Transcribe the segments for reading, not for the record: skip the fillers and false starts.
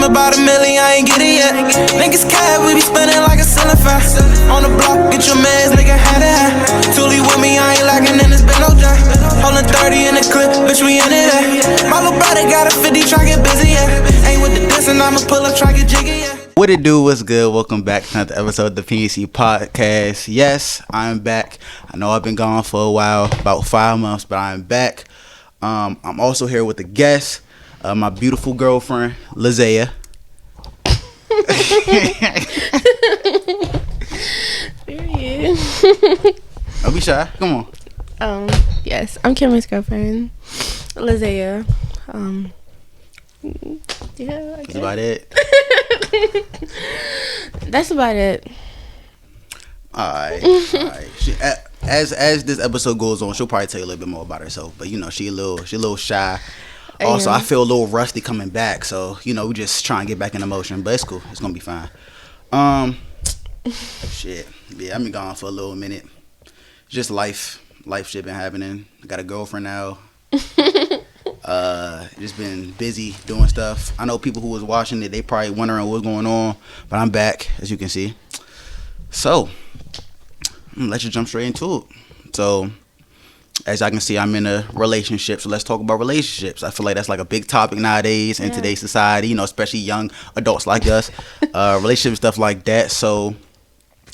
about $1 million, I ain't get it yet. Niggas cat, we be spending like a ceiling fan. On the block, get your mans, nigga had it hat. Toolie with me, I ain't lacking, and it's been no jack. Holding 30 in the clip, bitch, we in it at. My little brother got a 50, try get busy, yeah. Ain't with the diss, and I'ma pull up, try get jiggy, yeah. What it do? What's good? Welcome back to another episode of the PNC podcast. Yes, I'm back. I know I've been gone for a while, about 5 months, but I'm back. I'm also here with a guest, my beautiful girlfriend, Lasaia. Period. Don't be shy. Come on. Yes, I'm Kim's girlfriend, Lasaia. Yeah, That's about it. That's about it. Alright. As this episode goes on, she'll probably tell you a little bit more about herself. But you know, she a little shy. Also, I feel a little rusty coming back, so you know, we just trying to get back in emotion. But it's cool. It's gonna be fine. Shit. Yeah, I've been gone for a little minute. Just life shit been happening. I got a girlfriend now. Just been busy doing stuff. I know people who was watching it, they probably wondering what's going on, but I'm back, as you can see. So, let's just jump straight into it. So, as I can see, I'm in a relationship, so let's talk about relationships. I feel like that's like a big topic nowadays in today's society, you know, especially young adults like us. Relationship stuff like that. So,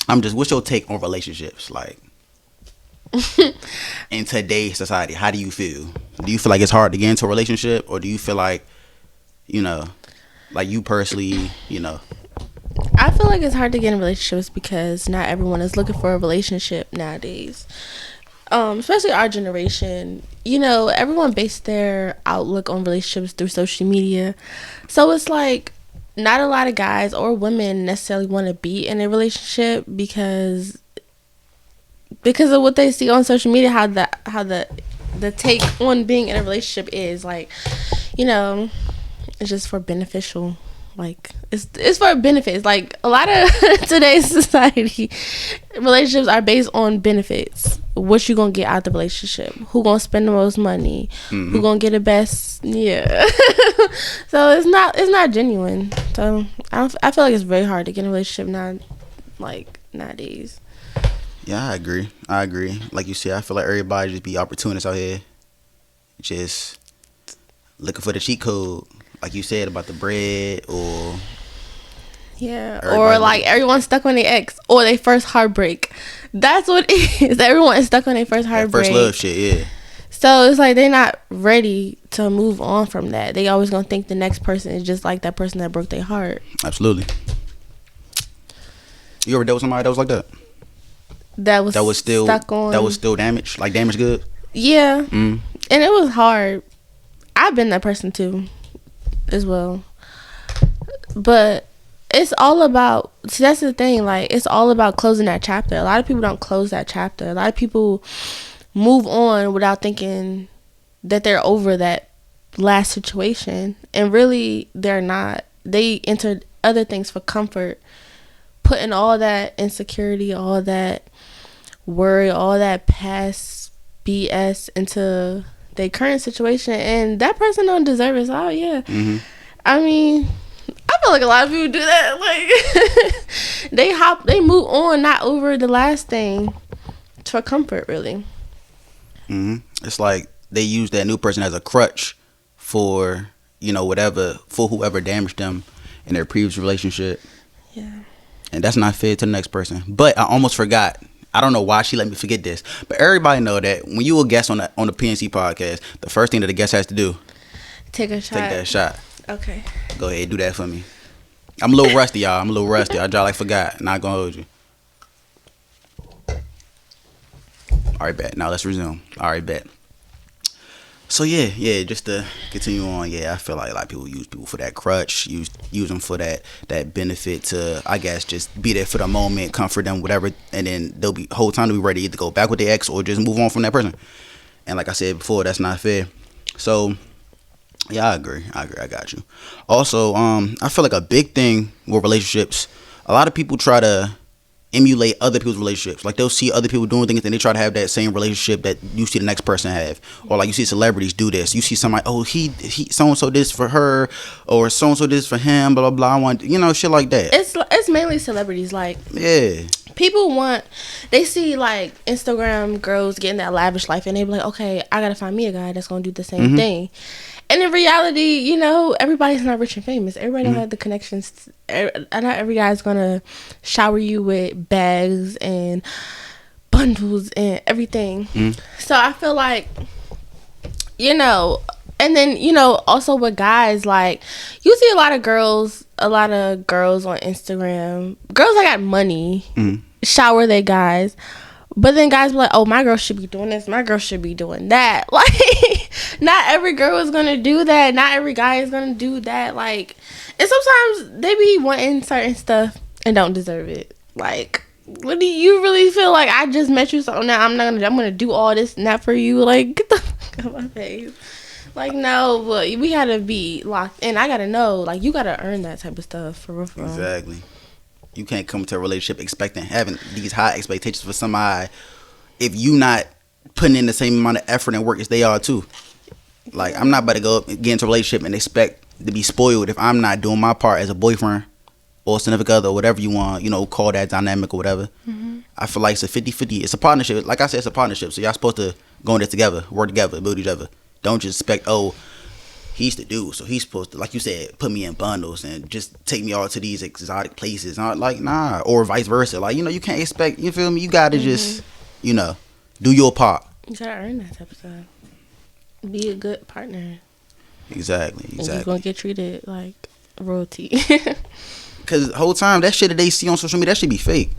what's your take on relationships? Like, in today's society, how do you feel? Do you feel like it's hard to get into a relationship, or do you feel like, you know, like you personally, you know? I feel like it's hard to get in relationships because not everyone is looking for a relationship nowadays. Especially our generation. You know, everyone based their outlook on relationships through social media. So it's like not a lot of guys or women necessarily want to be in a relationship because of what they see on social media, how the take on being in a relationship is. Like, you know, it's just for beneficial. Like, it's for benefits. Like, a lot of today's society, relationships are based on benefits. What you gonna get out the relationship? Who gonna spend the most money? Mm-hmm. Who gonna get the best? Yeah. So it's not genuine. So I feel like it's very hard to get in a relationship now, like nowadays. Yeah, I agree. Like you said, I feel like everybody just be opportunists out here, just looking for the cheat code, like you said about the bread, or or like everyone's stuck on their ex or their first heartbreak. That's what it is. Everyone is stuck on their first heartbreak. That first love shit, yeah. So it's like they're not ready to move on from that. They always gonna think the next person is just like that person that broke their heart. Absolutely. You ever dealt with somebody that was like that? That was still stuck on. That was still damaged, like damaged good. Yeah, and it was hard. I've been that person too, as well. But it's all about. See, that's the thing. Like, it's all about closing that chapter. A lot of people don't close that chapter. A lot of people move on without thinking that they're over that last situation, and really they're not. They enter other things for comfort, putting all that insecurity, all that worry, all that past BS into their current situation, and that person don't deserve it. So yeah, I mean, I feel like a lot of people do that. Like they move on, not over the last thing, for comfort, really. It's like they use that new person as a crutch for, you know, whoever damaged them in their previous relationship. Yeah. And that's not fair to the next person. But I almost forgot. I don't know why she let me forget this. But everybody know that when you a guest on the PNC podcast, the first thing that the guest has to do, take that shot. Okay. Go ahead, do that for me. I'm a little rusty, y'all. I draw like forgot. Not gonna hold you. All right, bet. Now let's resume. All right, bet. So yeah, just to continue on, I feel like a lot of people use people for that crutch, use them for that benefit to, I guess, just be there for the moment, comfort them, whatever, and then whole time they'll be ready to either go back with their ex or just move on from that person. And like I said before, that's not fair. So yeah, I agree. I got you. Also, I feel like a big thing with relationships, a lot of people try to emulate other people's relationships. Like they'll see other people doing things and they try to have that same relationship that you see the next person have. Or like you see celebrities do this. You see somebody, oh, he so and so this for her, or so and so this for him, blah blah blah. I want, you know, shit like that. It's mainly celebrities. Like, yeah, people they see like Instagram girls getting that lavish life and they be like, okay, I gotta find me a guy that's gonna do the same thing. And in reality, you know, everybody's not rich and famous. Everybody don't have the connections. Not every guy's gonna shower you with bags and bundles and everything. So I feel like, you know, and then, you know, also with guys, like, you see a lot of girls on Instagram, girls that got money, shower their guys. But then guys be like, oh, my girl should be doing this. My girl should be doing that. Like, not every girl is going to do that. Not every guy is going to do that. Like, and sometimes they be wanting certain stuff and don't deserve it. Like, what do you really feel like? I just met you, so now I'm going to do all this and that for you. Like, get the fuck out of my face. Like, no, but we got to be locked in. I got to know. Like, you got to earn that type of stuff for real. Exactly. You can't come to a relationship having these high expectations for somebody if you not putting in the same amount of effort and work as they are too. Like, I'm not about to get into a relationship and expect to be spoiled if I'm not doing my part as a boyfriend or significant other or whatever you want, you know, call that dynamic or whatever. I feel like it's a 50-50. It's a partnership. Like I said, it's a partnership. So y'all supposed to go in there together, work together, build each other. Don't just expect, oh, he's the dude, so he's supposed to, like you said, put me in bundles and just take me all to these exotic places. Like, nah, or vice versa. Like, you know, you can't expect, you feel me? You gotta just, you know, do your part. You gotta earn that type of stuff. Be a good partner. Exactly. You're gonna get treated like royalty. Because the whole time, that shit that they see on social media, that should be fake.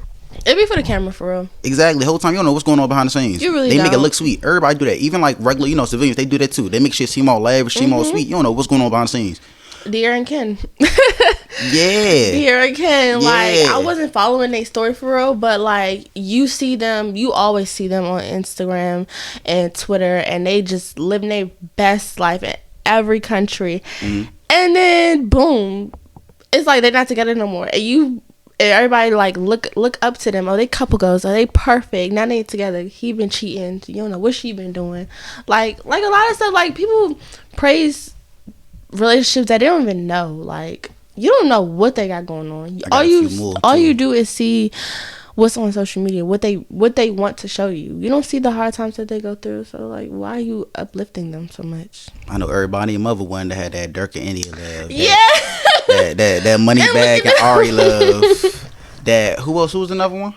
It be for the camera, for real. Exactly. The whole time, you don't know what's going on behind the scenes. You really They don't. make it look sweet. Everybody do that. Even like regular, you know, civilians, they do that too. They make shit seem all lavish, seem all sweet. You don't know what's going on behind the scenes. Dear and Ken. Yeah. Dear and Ken. Yeah. Like, I wasn't following their story for real, but like, you always see them on Instagram and Twitter, and they just living their best life in every country. And then, boom, it's like they're not together no more. And everybody like look up to them. Oh, they couple goals. Oh, they perfect. Now they together. He been cheating. You don't know what she been doing. Like a lot of stuff. Like, people praise relationships that they don't even know. Like, you don't know what they got going on. All you do is see what's on social media, what they want to show you. You don't see the hard times that they go through. So like, why are you uplifting them so much? I know everybody in mother one that had that Dirk and India love. Yeah. That money bag and Ari love. That who else? Who was another one?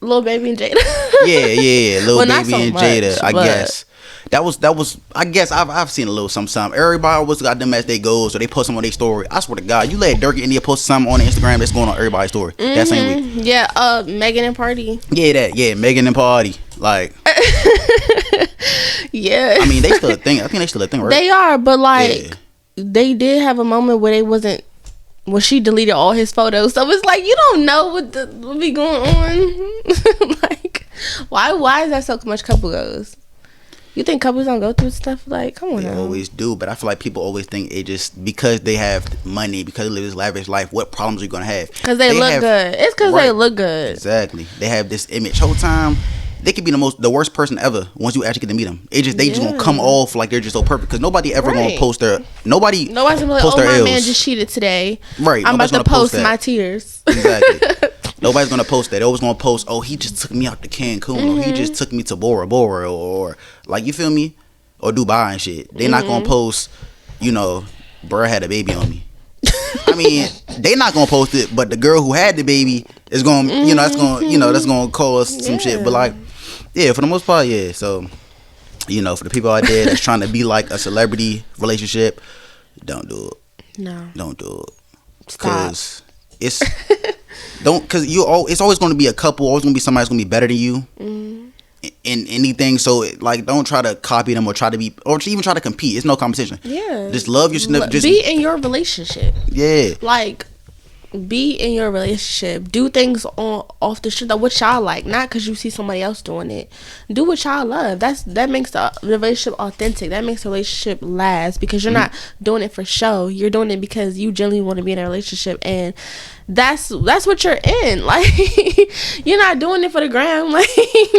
Lil Baby and Jada. yeah, Lil Baby so and much, Jada. I guess that was. I guess I've seen a little something. Everybody always got them as they goals, so they post them on their story. I swear to God, you let Dirk and India post something on Instagram that's going on everybody's story that same week. Yeah, Megan and Party. Yeah, Megan and Party. Like, yeah. I mean, they still a thing. I think they still a thing, right? They are, but like, they did have a moment where when she deleted all his photos. So it's like, you don't know what be going on. Like, why is that so much couple goes? You think couples don't go through stuff? Like, come on. They always do, but I feel like people always think it just because they have money, because they live this lavish life, what problems are you gonna have? Because they look good. It's because they look good. Exactly. They have this image. Whole time, they could be the worst person ever once you actually get to meet them. They just gonna come off like they're just so perfect, because nobody ever gonna post their nobody's gonna be like, oh, my man just cheated today. Right. I'm about to post my tears. Exactly. Nobody's gonna post that. They're always gonna post, oh, he just took me out to Cancun, or he just took me to Bora Bora, or like, you feel me, or Dubai and shit. They're not gonna post, you know, bruh had a baby on me. I mean, they not gonna post it, but the girl who had the baby is gonna, you know, that's gonna cause some shit. But like, yeah, for the most part, yeah. So, you know, for the people out there that's trying to be like a celebrity relationship, don't do it. No, don't do it. Stop. Because it's it's always going to be a couple. Always going to be somebody that's going to be better than you in anything. So like, don't try to copy them or try to be, or even try to compete. It's no competition. Yeah, just love your. Just be in your relationship. Yeah, like, be in your relationship, do things on off the shit that what y'all like, not because you see somebody else doing it. Do what y'all love. That makes the relationship authentic. That makes the relationship last, because you're not doing it for show. You're doing it because you genuinely want to be in a relationship, and that's what you're in. Like, you're not doing it for the gram, like,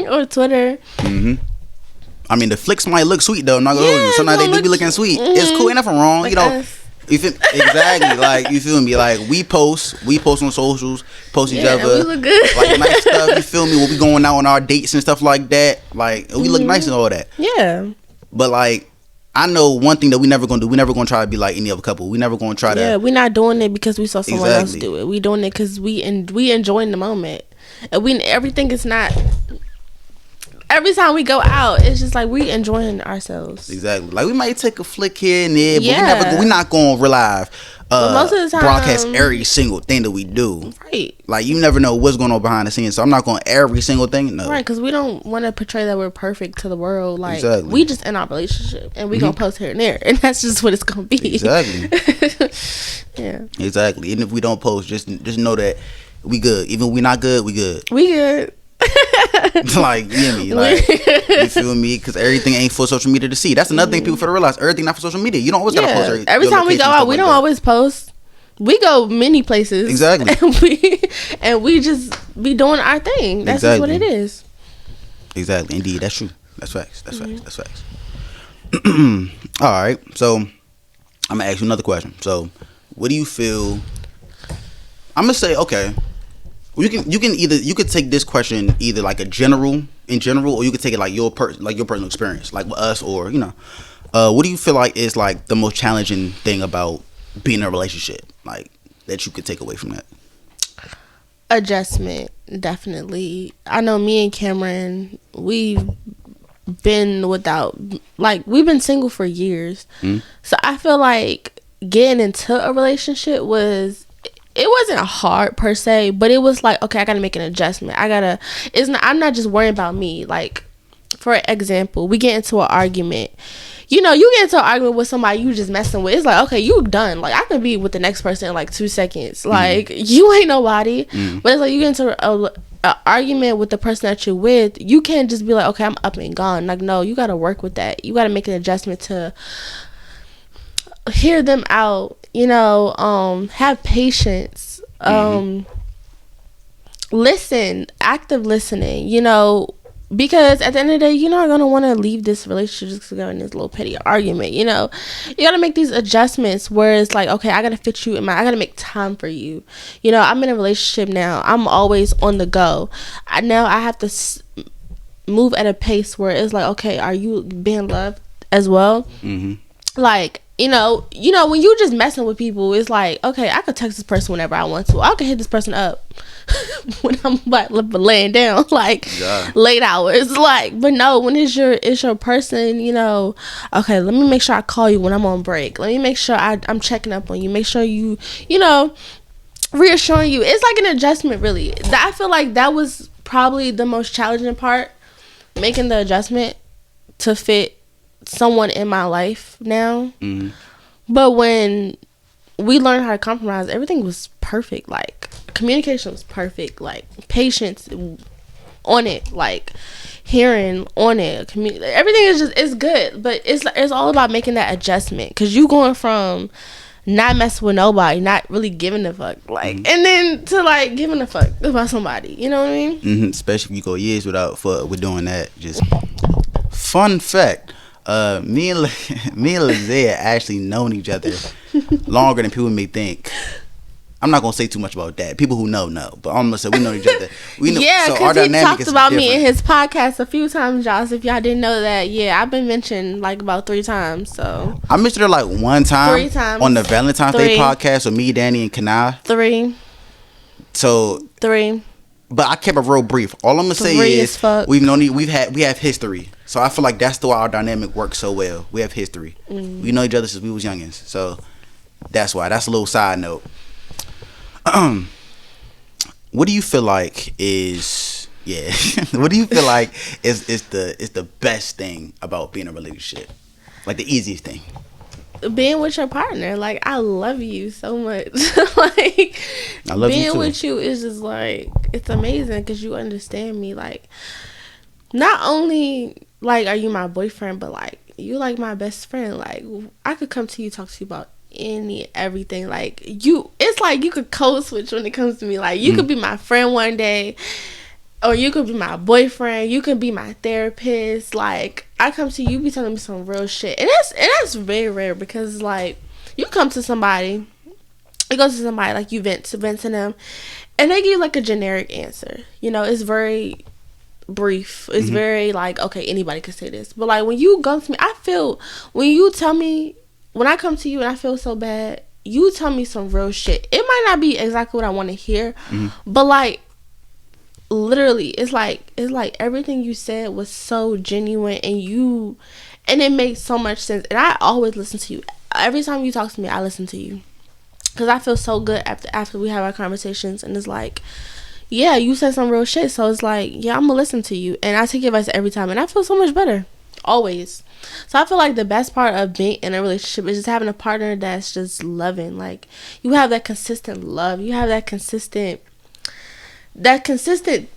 or Twitter. I mean, the flicks might look sweet though. I'm not gonna hold you. Sometimes they do be looking sweet. It's cool. Ain't nothing wrong. Like you know. us. You feel exactly, like, you feel me? Like, we post on socials, post each other, we look good. like, nice stuff. You feel me? When we going out on our dates and stuff like that, like, we look nice and all that. Yeah. But like, I know one thing that we never gonna do. We never gonna try to be like any other couple. We never gonna try to. Yeah, we're not doing it because we saw someone else do it. We doing it because we enjoying the moment, and everything is not. Every time we go out, it's just like we enjoying ourselves. Exactly. Like, we might take a flick here and there, but we not gonna relive. Most of the time, broadcast every single thing that we do. Right. Like, you never know what's going on behind the scenes, so I'm not going every single thing. No. Right, because we don't want to portray that we're perfect to the world. Like, exactly. We just in our relationship, and we gonna post here and there, and that's just what it's gonna be. Exactly. Yeah. Exactly. Even if we don't post, just know that we good. Even if we not good, we good. We good. Like, you hear me? Like, you feel me? Because everything ain't for social media to see. That's another thing people fail to realize. Everything not for social media. You don't always gotta post every time we go out, we don't always post. We go many places. Exactly. And we just be doing our thing. That's just what it is. Exactly. Indeed. That's true. That's facts. That's facts. All right. So, I'm gonna ask you another question. So, what do you feel? I'm gonna say, okay. You could take this question either like in general, or you could take it like your personal experience, like with us, or, you know, what do you feel like is like the most challenging thing about being in a relationship, like, that you could take away from that? Adjustment, definitely. I know me and Cameron, we've been we've been single for years, so I feel like getting into a relationship it wasn't hard per se, but it was like, okay, I gotta make an adjustment. I'm not just worrying about me. Like, for example, we get into an argument. You know, you get into an argument with somebody you just messing with. It's like, okay, you done. Like, I could be with the next person in like 2 seconds. Like, you ain't nobody. But it's like, you get into a argument with the person that you're with. You can't just be like, okay, I'm up and gone. Like, no, you gotta work with that. You gotta make an adjustment to hear them out, you know, have patience, listen, active listening, you know, because at the end of the day, you're not going to want to leave this relationship just to go in this little petty argument, you know. You got to make these adjustments where it's like, okay, I got to fit you I got to make time for you. You know, I'm in a relationship now. I'm always on the go. Now I have to move at a pace where it's like, okay, are you being loved as well? Like, you know, when you just messing with people, it's like, okay, I could text this person whenever I want to. I could hit this person up when I'm like laying down, like late hours. Like, but no, when it's your person, you know, okay, let me make sure I call you when I'm on break. Let me make sure I'm checking up on you. Make sure you know, reassuring you. It's like an adjustment, really. I feel like that was probably the most challenging part, making the adjustment to fit someone in my life now. But when we learned how to compromise, everything was perfect. Like, communication was perfect. Like, patience on it. Like, hearing on it. Everything is good. But it's all about making that adjustment, because you going from not messing with nobody, not really giving a fuck, like, and then to like giving a fuck about somebody. You know what I mean? Especially if you go years with doing that. Just fun fact. Me and Lasaia actually known each other longer than people may think. I'm not gonna say too much about that. People who know, but I'm gonna say we know each other. We know, yeah, because so he talked about me in his podcast a few times, Josh. If y'all didn't know that, yeah, I've been mentioned like about 3 times. So I mentioned her like 1 time, 3 times on the Valentine's Day podcast with me, Danny, and Kanai. 3. So 3. But I kept it real brief. All I'm gonna say is we have history. So I feel like that's why our dynamic works so well. We have history. We know each other since we was youngins. So that's why. That's a little side note. What do you feel like is what do you feel like is the best thing about being in a relationship? Like the easiest thing? being with your partner. Like, I love you so much. Like, I love you being too. with you is just like, it's amazing because you understand me. Like, not only like are you my boyfriend, but like you like my best friend. Like, I could come to you, talk to you about everything. Like, you, it's like you could code switch when it comes to me. Like, you could be my friend one day, or you could be my boyfriend. You could be my therapist. Like, I come to you, you be telling me some real shit, and that's very rare because like you come to somebody, you go to somebody, like you vent to them, and they give you like a generic answer. You know, it's very brief. It's very like, okay, anybody could say this, but like when you go to me, I feel when you tell me, when I come to you and I feel so bad, you tell me some real shit. It might not be exactly what I want to hear, but like literally it's like everything you said was so genuine, and it makes so much sense. And I always listen to you. Every time you talk to me, I listen to you because I feel so good after we have our conversations, and it's like, yeah, you said some real shit, so it's like, yeah, I'm gonna listen to you, and I take your advice every time, and I feel so much better always. So I feel like the best part of being in a relationship is just having a partner that's just loving. Like, you have that consistent love, you have that consistent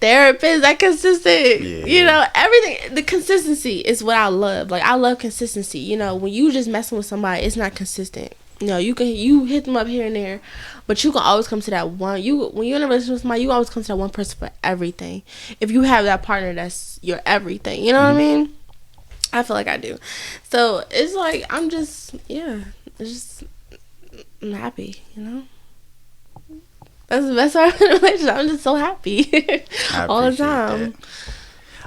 therapist, that consistent, you know, everything. The consistency is what I love. Like, I love consistency. You know, when you just messing with somebody, it's not consistent. You know, you hit them up here and there, but you can always come to that one. When you're in a relationship with somebody, you always come to that one person for everything. If you have that partner that's your everything, you know what I mean? I feel like I do. So it's like I'm happy, you know. That's the best part of the relationship. I'm just so happy all the time. That.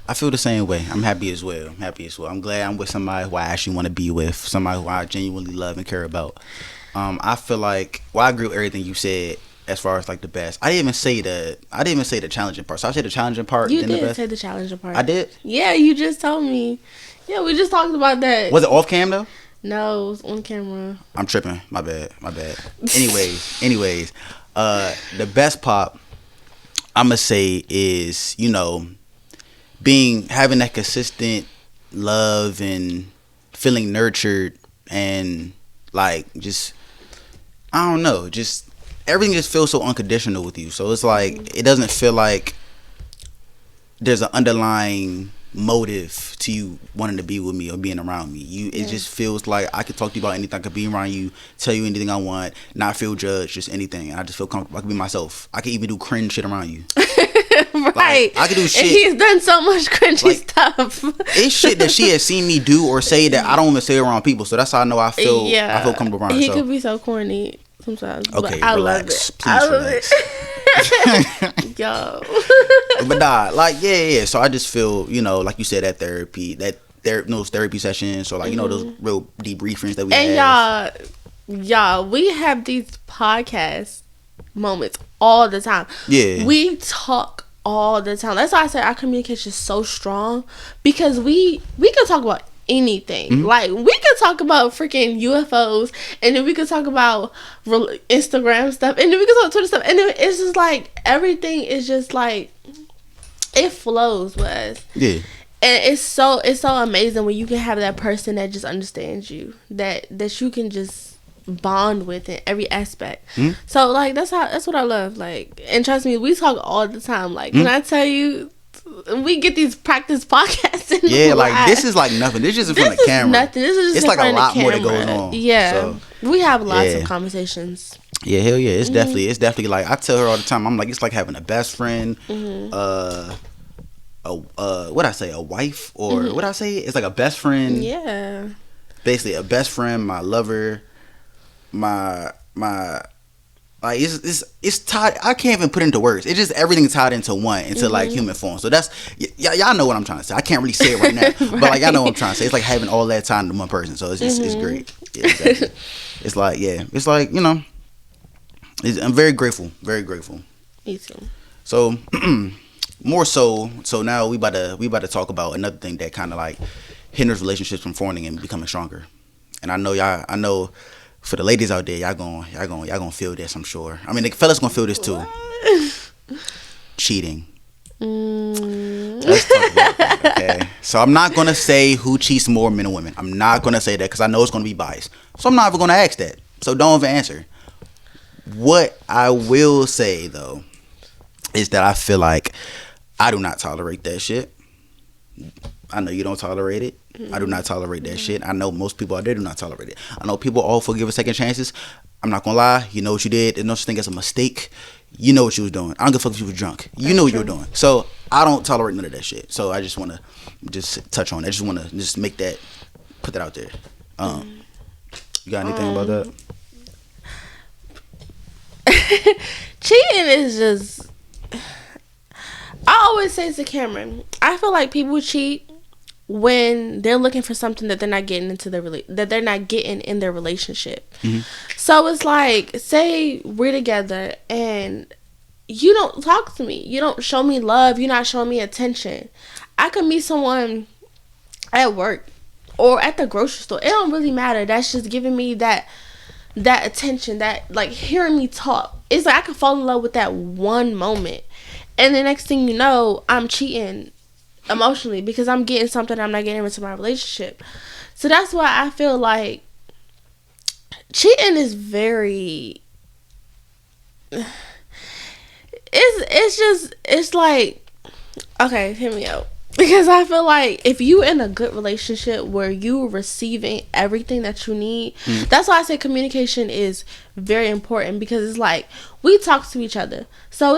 I feel the same way. I'm happy as well. I'm glad I'm with somebody who I actually want to be with, somebody who I genuinely love and care about. I feel like, I agree with everything you said as far as like the best. I didn't even say the challenging part. So I said the challenging part. You did say the challenging part. I did? Yeah, you just told me. Yeah, we just talked about that. Was it off cam though? No, it was on camera. I'm tripping. My bad. Anyways, the best part I'ma say is, you know, having that consistent love and feeling nurtured, and like just, I don't know, just everything just feels so unconditional with you. So it's like it doesn't feel like there's an underlying motive to you wanting to be with me or being around me. It just feels like I could talk to you about anything. I could be around you, tell you anything I want, not feel judged, just anything. And I just feel comfortable. I can be myself. I can even do cringe shit around you. Right. Like, I can do shit. And he's done so much cringy stuff. It's shit that she has seen me do or say that I don't even say around people. So that's how I know I feel comfortable around her. He could be so corny sometimes. Okay, but I relax. Love it. Please relax. Yo. But nah, like yeah. So I just feel, you know, like you said, that therapy, those therapy sessions, or like, you know, those real debriefings that we have. And y'all, we have these podcast moments all the time. Yeah. We talk all the time. That's why I say our communication is so strong, because we can talk about anything. Like, we could talk about freaking UFOs, and then we could talk about Instagram stuff, and then we could talk Twitter stuff, and then it's just like everything is just like it flows with us. Yeah. And it's so amazing when you can have that person that just understands you, that you can just bond with in every aspect. So like that's what I love. Like, and trust me, we talk all the time. Like, when I tell you, we get these practice podcasts. Like this is like nothing. This is just in front of the camera. Nothing. This is just it's like a lot more that goes on. Yeah, so, we have lots of conversations. Yeah, hell yeah. It's definitely like, I tell her all the time. I'm like, it's like having a best friend. What I say, a wife, or what I say, it's like a best friend. Yeah. Basically, a best friend, my lover, my like it's tied. I can't even put it into words. It's just everything's tied into one, into like human form. So that's y'all know what I'm trying to say. I can't really say it right now, but like y'all know what I'm trying to say. It's like having all that time to one person. So it's just it's great. Yeah, exactly. It's like you know, I'm very grateful. Very grateful. Me too. So more so now we about to talk about another thing that kind of like hinders relationships from forming and becoming stronger. And I know for the ladies out there, y'all gonna feel this, I'm sure. I mean, the fellas gonna feel this too. Cheating. Let's talk about that. Okay, so I'm not gonna say who cheats more, men or women. I'm not gonna say that because I know it's gonna be biased. So I'm not even gonna ask that. So don't even answer. What I will say though is that I feel like I do not tolerate that shit. I know you don't tolerate it. I do not tolerate that shit. I know most people out there do not tolerate it. I know people all forgive a second chances. I'm not gonna lie. You know what you did. There's no such thing as a mistake. You know what you was doing. I don't give a fuck if you were drunk. You know what you were doing. So I don't tolerate none of that shit. So I just want to just touch on it. I just want to just make that, put that out there. You got anything about that? Cheating is just. I always say to Cameron, I feel like people cheat when they're looking for something that they're not getting into that they're not getting in their relationship. Mm-hmm. So it's like, say we're together and you don't talk to me, you don't show me love, you're not showing me attention. I could meet someone at work or at the grocery store. It don't really matter. That's just giving me that attention, that like hearing me talk. It's like I could fall in love with that one moment, and the next thing you know, I'm cheating emotionally because I'm getting something I'm not getting into my relationship. So that's why I feel like cheating is very it's like, okay, hear me out. Because I feel like if you in a good relationship where you receiving everything that you need, that's why I say communication is very important, because it's like we talk to each other. So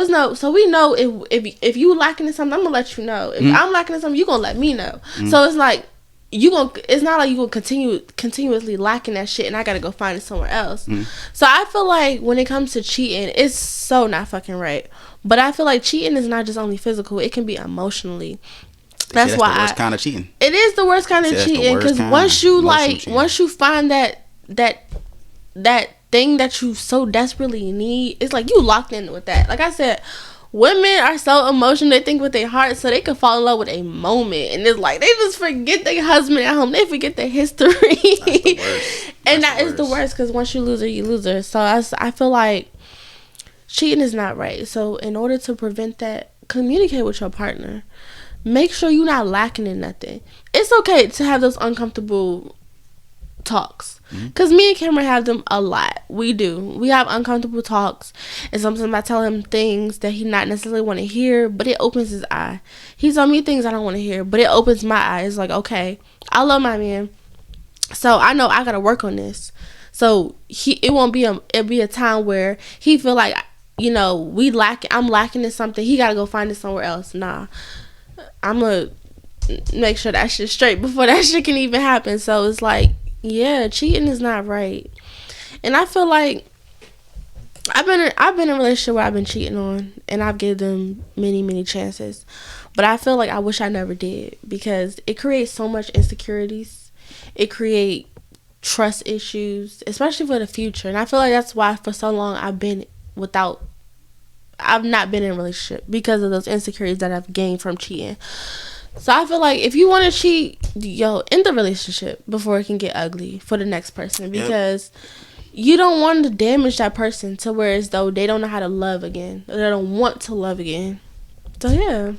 we know if you lacking in something, I'm gonna let you know. If I'm lacking in something, you gonna let me know. So it's like it's not like you gonna continuously lacking that shit and I gotta go find it somewhere else. So I feel like when it comes to cheating, it's so not fucking right. But I feel like cheating is not just only physical, it can be emotionally. That's why the worst kind of cheating. It is the worst kind of cheating, because once you find that thing that you so desperately need, it's like you locked in with that. Like I said, women are so emotional. They think with their heart, so they can fall in love with a moment, and it's like they just forget their husband at home. They forget their history. That's the worst. And that is the worst, because once you lose her, you lose her. So I feel like cheating is not right. So in order to prevent that, communicate with your partner. Make sure you're not lacking in nothing. It's okay to have those uncomfortable talks. Because me and Cameron have them a lot. We do. We have uncomfortable talks. And sometimes I tell him things that he not necessarily want to hear, but it opens his eye. He tell me things I don't want to hear, but it opens my eyes. Like, okay, I love my man, so I know I got to work on this. So it'll be a time where he feel like, you know, I'm lacking in something. He got to go find it somewhere else. Nah. I'm gonna make sure that shit's straight before that shit can even happen. So it's like, yeah, cheating is not right. And I feel like I've been in a relationship where I've been cheating on, and I've given them many chances, but I feel like I wish I never did, because it creates so much insecurities. It creates trust issues, especially for the future. And I feel like that's why for so long I've not been in a relationship, because of those insecurities that I've gained from cheating. So I feel like if you want to cheat, end the relationship before it can get ugly for the next person, because you don't want to damage that person to where as though they don't know how to love again, or they don't want to love again. So yeah,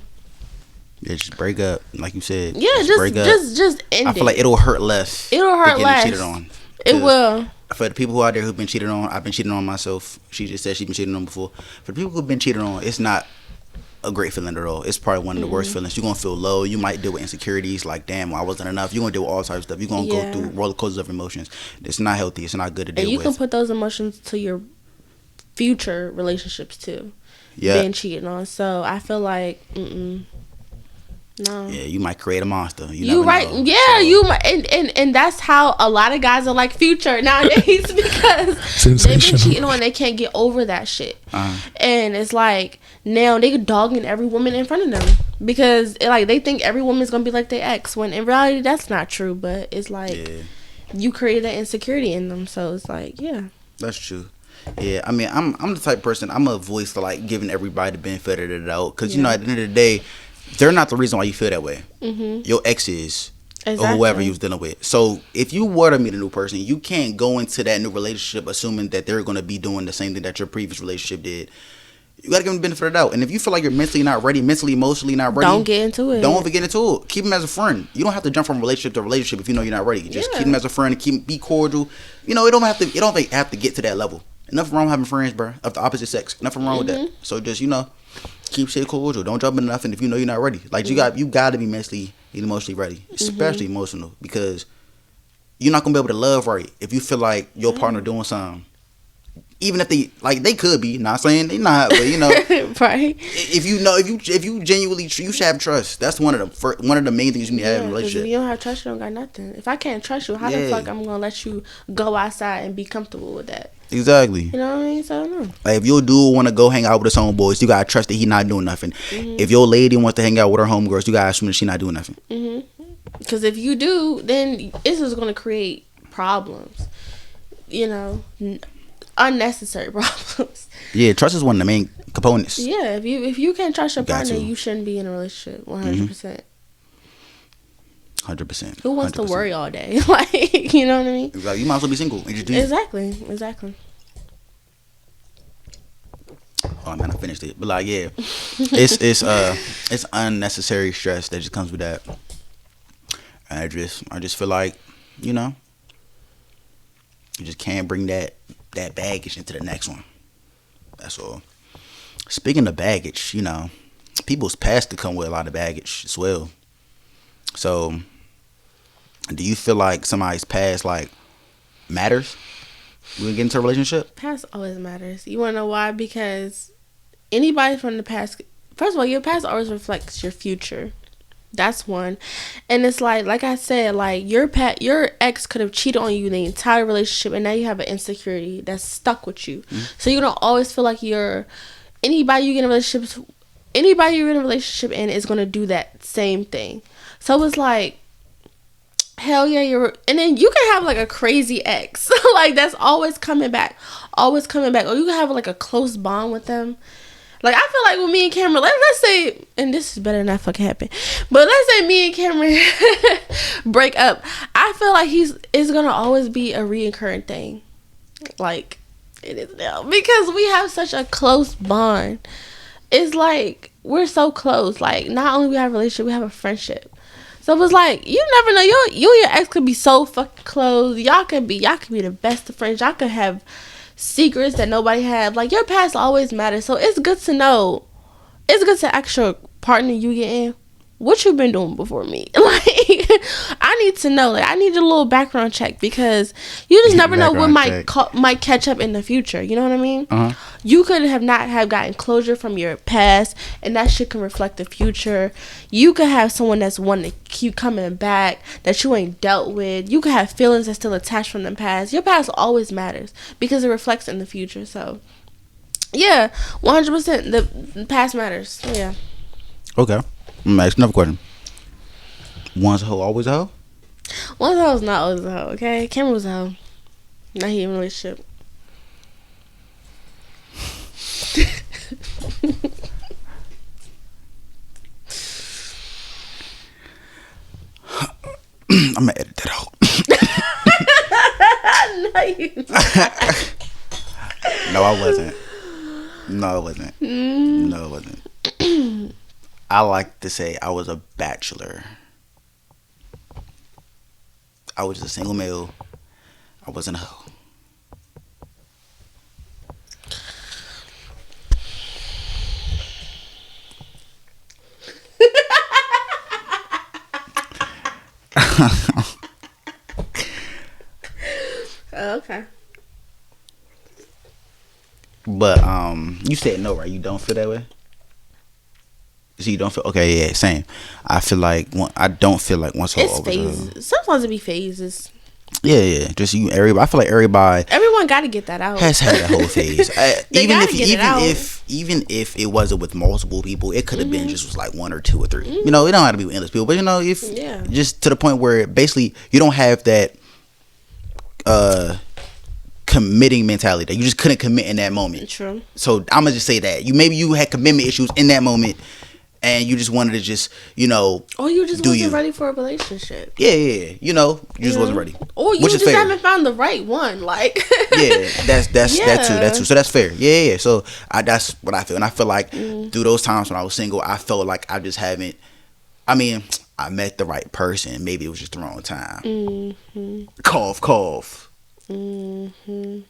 just break up, like you said. Yeah, just break up. Just end it. I feel like it'll hurt less. It'll hurt less. Cheated on. It will. For the people who out there who've been cheated on, I've been cheated on myself. She just said she's been cheated on before. For the people who've been cheated on, it's not a great feeling at all. It's probably one of the worst feelings. You're going to feel low. You might deal with insecurities like, damn, I wasn't enough. You're going to deal with all types of stuff. You're going to go through roller coasters of emotions. It's not healthy. It's not good to deal with. And you can put those emotions to your future relationships too. Yeah. Being cheated on. So I feel like, no. Yeah, you might create a monster. You right. Know. Yeah, so. You might, and that's how a lot of guys are like Future nowadays, because they've been cheating on, they can't get over that shit. And it's like now they dogging every woman in front of them, because they think every woman's gonna be like their ex, when in reality that's not true. But it's like you create that insecurity in them, so it's like, yeah, that's true. Yeah, I mean, I'm the type of person, I'm a voice for like giving everybody the benefit of the doubt, because you know, at the end of the day, they're not the reason why you feel that way. Your ex is, or whoever you was dealing with. So if you were to meet a new person, you can't go into that new relationship assuming that they're going to be doing the same thing that your previous relationship did. You gotta give him the benefit of the doubt. And if you feel like you're mentally not ready, mentally, emotionally not ready, don't get into it. Don't ever get into it. Keep him as a friend. You don't have to jump from relationship to relationship if you know you're not ready. Just keep him as a friend and be cordial. You know, it don't have to get to that level. Nothing wrong with having friends, bro, of the opposite sex. Nothing wrong with that. So just, keep shit cordial. Don't jump into nothing if you know you're not ready. Like you got to be mentally and emotionally ready, especially emotional, because you're not gonna be able to love right if you feel like your partner doing something. Even if they could be, not saying they not, but right. If you genuinely, you should have trust. That's one of the main things you need to have in a relationship. If you don't have trust, you don't got nothing. If I can't trust you, how the fuck I'm gonna let you go outside and be comfortable with that? Exactly. You know what I mean? So I don't know. Like if your dude want to go hang out with his homeboys, you gotta trust that he not doing nothing. If your lady wants to hang out with her homegirls, you gotta assume that she not doing nothing. Because if you do, then this is gonna create problems. Unnecessary problems. Yeah, trust is one of the main components. Yeah, if you can't trust your partner, you shouldn't be in a relationship. 100%. 100%. Who wants to worry all day? Like, you know what I mean? Like, you might as well be single and just do Exactly. Oh man, I finished it. But like, yeah, it's unnecessary stress that just comes with that. And I just feel like, you just can't bring that baggage into the next one. That's all. Speaking of baggage, people's past could come with a lot of baggage as well. So, do you feel like somebody's past matters when we get into a relationship? Past always matters. You want to know why? Because anybody from the past, first of all, your past always reflects your future. That's one. And it's like I said, your ex could have cheated on you the entire relationship, and now you have an insecurity that's stuck with you. So you don't always feel like anybody you're in a relationship in is going to do that same thing. So it's like, hell yeah, and then you can have a crazy ex that's always coming back, or you can have a close bond with them. I feel like with me and Cameron, let's say, and this is better than that fucking happened, but let's say me and Cameron break up. I feel like it's gonna always be a reoccurring thing, like it is now, because we have such a close bond. It's like we're so close. Not only we have a relationship, we have a friendship. So it was you never know. You and your ex could be so fucking close. Y'all could be the best of friends. Y'all could have secrets that nobody have. Your past always matters. So it's good to know. It's good to ask your partner you get in, what you been doing before me. I need to know. I need a little background check, because you just never know what might catch up in the future. You know what I mean? You could not have gotten closure from your past, and that shit can reflect the future. You could have someone that's wanting to keep coming back that you ain't dealt with. You could have feelings that's still attached from the past. Your past always matters because it reflects in the future. So yeah, 100%. The past matters. Yeah. Okay. I'm gonna ask another question. Once a hoe, always a hoe? Once a hoe is not always a hoe, okay? Cameron was a hoe. Not he in a relationship. I'm gonna edit that out. No, you No, I wasn't. No, it wasn't. I like to say I was a bachelor. I was a single male. I wasn't a hoe. Okay. But you said no, right? You don't feel that way? So you don't feel okay? Yeah, same. I feel like I don't feel like once. It's phases. Sometimes it be phases. Yeah. Just you, everybody. I feel like everyone got to get that out. Has had that whole phase. even if it wasn't with multiple people, it could have been just was like one or two or three. It don't have to be with endless people, but if just to the point where basically you don't have that committing mentality that you just couldn't commit in that moment. True. So I'm gonna just say that you had commitment issues in that moment. and you just wanted to just, or you just wasn't ready for a relationship. Yeah. You just wasn't ready. Or you just haven't found the right one. Like, yeah, that's that too. So that's fair. Yeah. So that's what I feel, and I feel like through those times when I was single, I felt like I just haven't. I mean, I met the right person. Maybe it was just the wrong time. Mm-hmm. Cough. Mm-hmm.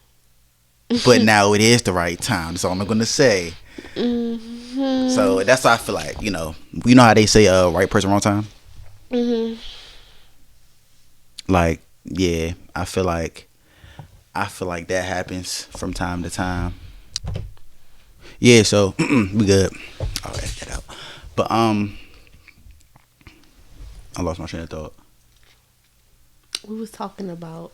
But now it is the right time. That's all I'm gonna say. Mm-hmm. So that's how I feel like, you know how they say right person, wrong time. Mm-hmm. Like, yeah, I feel like that happens from time to time. Yeah, so we good. I'll edit that out. But I lost my train of thought. We was talking about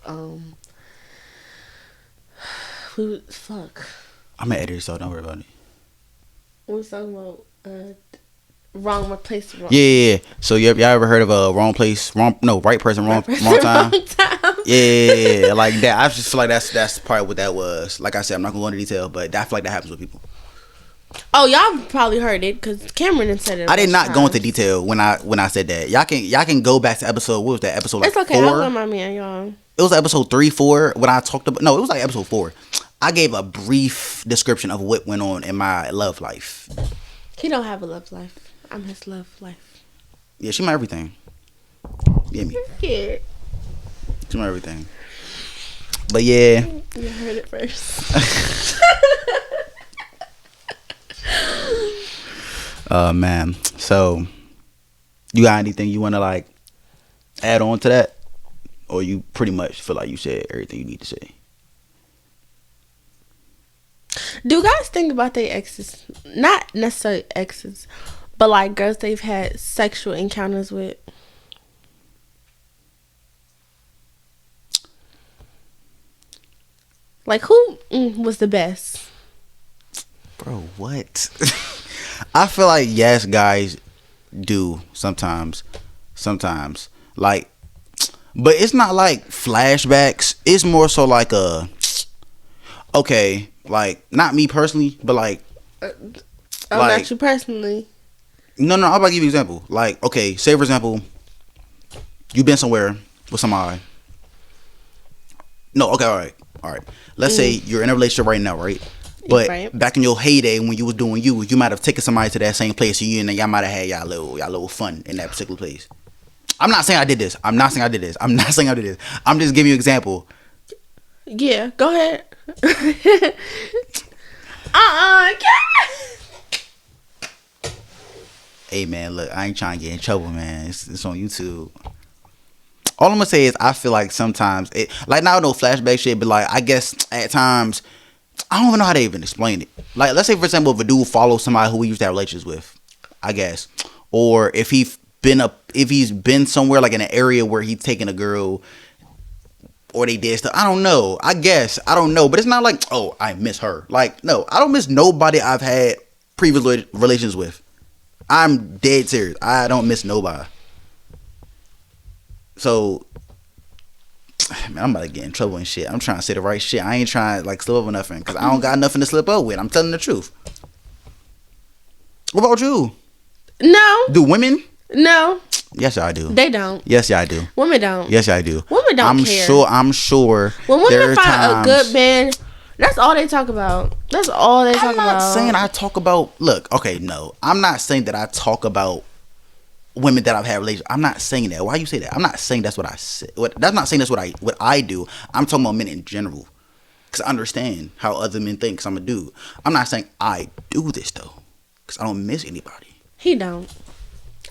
fuck. I'm an editor, so don't worry about it. We was talking about wrong place, wrong. Yeah. So y'all ever heard of a right person, wrong time? Yeah, like that. I just feel like that's probably what that was. Like I said, I'm not gonna go into detail, but I feel like that happens with people. Oh, y'all probably heard it because Cameron said it. I did not go into detail when I said that. Y'all can go back to episode. What was that episode? Like it's okay. 4? I love my man, y'all. It was episode 3, 4 when I talked about. No, it was like episode 4. I gave a brief description of what went on in my love life. He don't have a love life. I'm his love life. Yeah, she my everything. Yeah, me. Yeah. She my everything. But yeah. You heard it first. Man. So, you got anything you want to like add on to that, or you pretty much feel like you said everything you need to say? Do guys think about their exes? Not necessarily exes, but like girls they've had sexual encounters with. Like who was the best? Bro, what? I feel like yes, guys do sometimes. Like, but it's not like flashbacks. It's more so like okay, like not me personally, but like not you personally. No, I'm about to give you an example. Like, okay, say for example, you've been somewhere with somebody. No, okay, all right. Let's say you're in a relationship right now, right? But back in your heyday when you was doing you might have taken somebody to that same place, and y'all might have had y'all little fun in that particular place. I'm not saying I did this. I'm just giving you an example. Yeah, go ahead. Hey man, look, I ain't trying to get in trouble, man. It's on YouTube. All I'm gonna say is I feel like sometimes it, like now no flashback shit, but like I guess at times I don't even know how to even explain it. Like let's say for example if a dude follows somebody who we used to have relations with, I guess, or if he's been somewhere like in an area where he's taking a girl or they did stuff. I don't know. I guess I don't know, but it's not like oh I miss her. Like no, I don't miss nobody I've had previous relations with. I'm dead serious. I don't miss nobody. So, man, I'm about to get in trouble and shit. I'm trying to say the right shit. I ain't trying to like slip up or nothing because I don't got nothing to slip up with. I'm telling the truth. What about you? No. Do women? No. Yes, I do. They don't. Yes, I do. Women don't. Yes, I do. Women don't care. I'm sure. When women find a good man, that's all they talk about. That's all they talk about. I'm not saying I talk about. Look, okay, no, I'm not saying that I talk about women that I've had relations. I'm not saying that. Why you say that? I'm not saying that's what I say. That's not saying that's what I do. I'm talking about men in general, because I understand how other men think. Because I'm a dude. I'm not saying I do this though, because I don't miss anybody. He don't.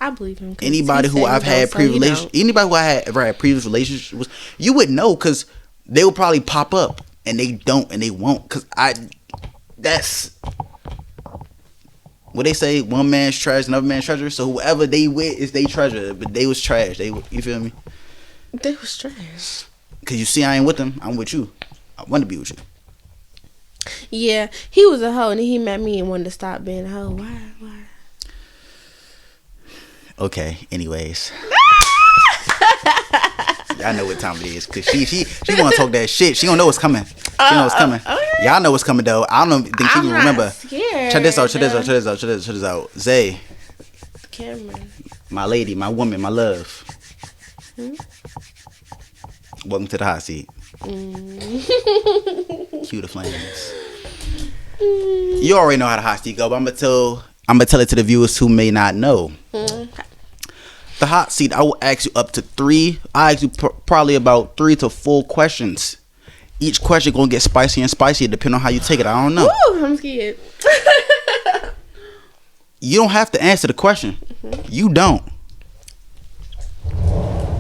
I believe him. Anybody who I've had previous anybody who I had ever had previous relationships with, you would know because they will probably pop up and they don't and they won't because that's what they say, one man's trash, another man's treasure. So whoever they with is they treasure, but they was trash. You feel me? They was trash. Cause you see, I ain't with them. I'm with you. I want to be with you. Yeah, he was a hoe and he met me and wanted to stop being a hoe. Why? Okay. Anyways. I know what time it is because she want to talk that shit. She don't know what's coming. She know what's coming. Okay. Y'all know what's coming though. I don't think she can remember. Scared. Check this out. Zay, Cameron. My lady, my woman, my love. Welcome to the hot seat. Cue the flames. You already know how the hot seat go, but I'm gonna tell it to the viewers who may not know. The hot seat, I will ask you up to 3. I ask you probably about 3 to 4 questions. Each question gonna get spicier and spicier depending on how you take it. I don't know. Ooh, I'm scared. You don't have to answer the question. You don't.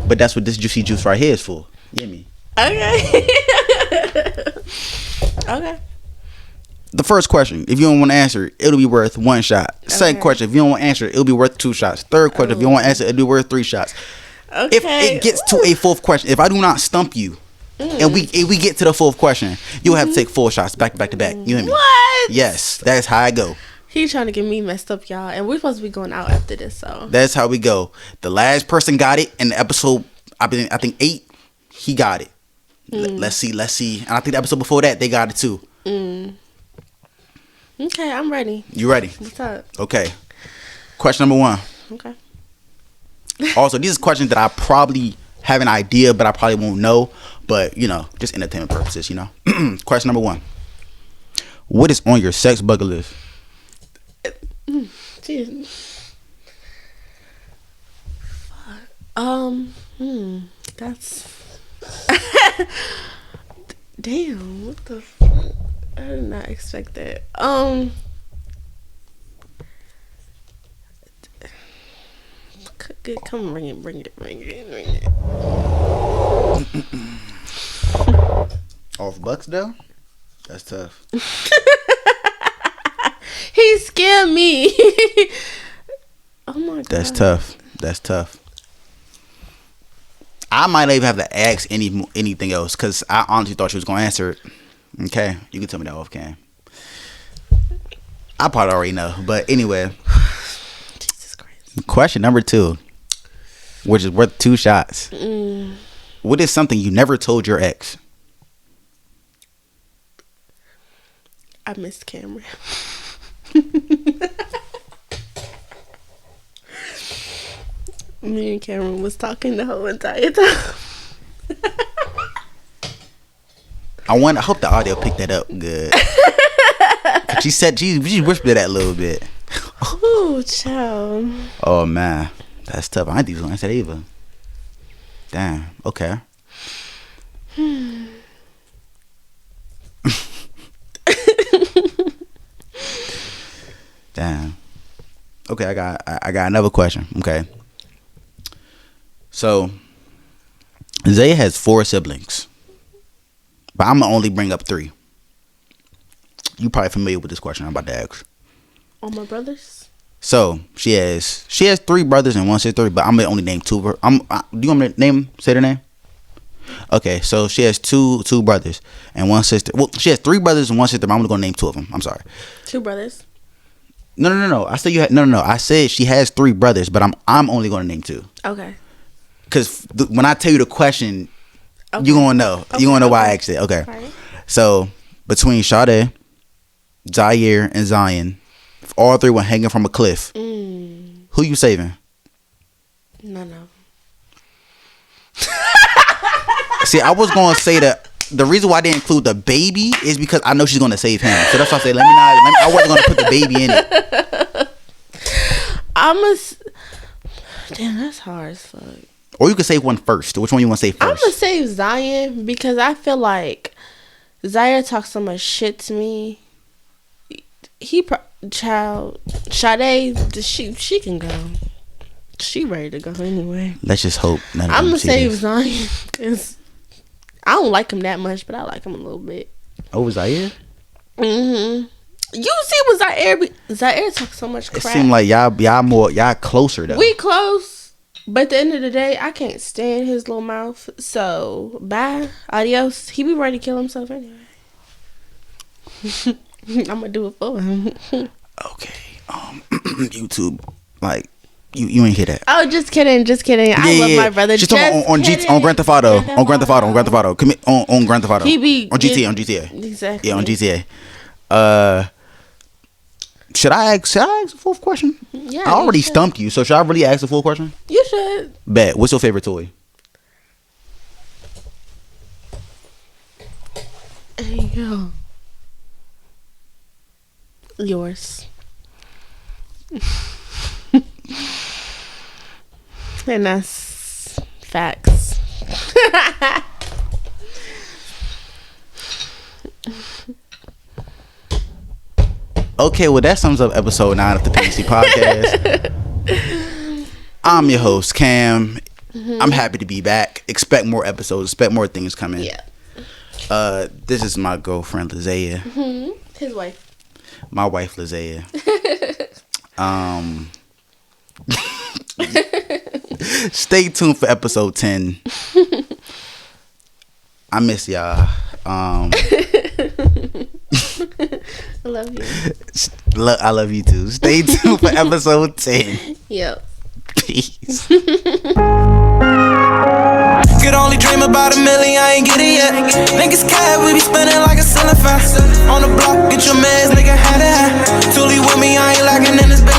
But that's what this juicy juice right here is for. You get me? Okay. Okay. The first question, if you don't want to answer it, it'll be worth 1 shot. Second question, if you don't want to answer it, it'll be worth 2 shots. Third question, if you don't want to answer it, it'll be worth 3 shots. Okay. If it gets to a 4th question, if I do not stump you, and we get to the 4th question, you'll have to take 4 shots back to back to back. You hear me? What? Yes, that's how I go. He trying to get me messed up, y'all, and we're supposed to be going out after this, so That's how we go. The last person got it in the episode, I think 8, he got it. Let's see. And I think the episode before that, they got it too. Okay, I'm ready. You ready? What's up? Okay. Question number 1. Okay. Also, these are questions that I probably have an idea, but I probably won't know. But, just entertainment purposes, Question number 1. What is on your sex bucket list? Jeez. That's damn. What the? I did not expect that. Come bring it. Off bucks though? That's tough. He scared me. Oh my god. That's tough. I might not even have to ask anything else because I honestly thought she was gonna answer it. Okay, you can tell me that off cam. I probably already know, but anyway. Jesus Christ. Question number 2, which is worth 2 shots. What is something you never told your ex? I missed Cameron. Me and Cameron was talking the whole entire time. I hope the audio picked that up good. She said she whispered that a little bit. Ooh, child. Oh man, that's tough. I didn't think he was gonna answer that either. Damn. Okay. Damn. Okay, I got another question. Okay. So, Zay has 4 siblings, but I'm gonna only bring up 3. You probably familiar with this question I'm about to ask. All my brothers. So she has 3 brothers and 1 sister, but I'm gonna only name 2 of her. Do you want me to say their name? Okay, so she has two brothers and 1 sister. Well, she has 3 brothers and 1 sister, but I'm gonna name 2 of them. I'm sorry. 2 brothers. No. I said you had no. I said she has 3 brothers, but I'm only gonna name 2. Okay. Because when I tell you the question, Okay. you gonna know. Okay, You gonna know why I asked it. Okay. Right. So between Sade, Zaire, and Zion, if all 3 were hanging from a cliff, who you saving? None of them. See, I was gonna say that the reason why I didn't include the baby is because I know she's gonna save him. So that's why I say I wasn't gonna put the baby in it. Damn, that's hard as fuck. Or you could save one first. Which one you want to save I'm first? gonna save Zion because I feel like Zaire talks so much shit to me. Sade, she can go. She ready to go anyway. Let's just hope. I'm gonna save Zion because I don't like him that much, but I like him a little bit. Oh, was Zaire? You see what Zaire talks so much crap. It seemed like y'all closer though. We close, but at the end of the day, I can't stand his little mouth. So bye, adios. He be ready to kill himself anyway. I'm gonna do it for him. Okay. YouTube, like you ain't hear that. Oh, just kidding. I love my brother. She's talking on Grand Theft Auto. On Grand Theft Auto. Commit on Grand Theft Auto. He be on GTA. Exactly. Yeah, on GTA. Should I ask the fourth question? Yeah. I already stumped you, so should I really ask the full question? You should. Bet. What's your favorite toy? There you go. Yours. And that's facts. Okay, well that sums up episode 9 of the PNC podcast. I'm your host, Cam. I'm happy to be back. Expect more episodes. Expect more things coming. Yeah. This is my girlfriend, Lasaia. His wife. My wife, Lasaia. Stay tuned for episode 10. I miss y'all. I love you. I love you too. Stay tuned for episode 10. Yep. Peace. Could only dream about a million, I ain't get it yet. Niggas cat, we be spinning like a cylinder. On the block, get your mans, nigga, had it. Toolie with me, I ain't lacking in this bitch.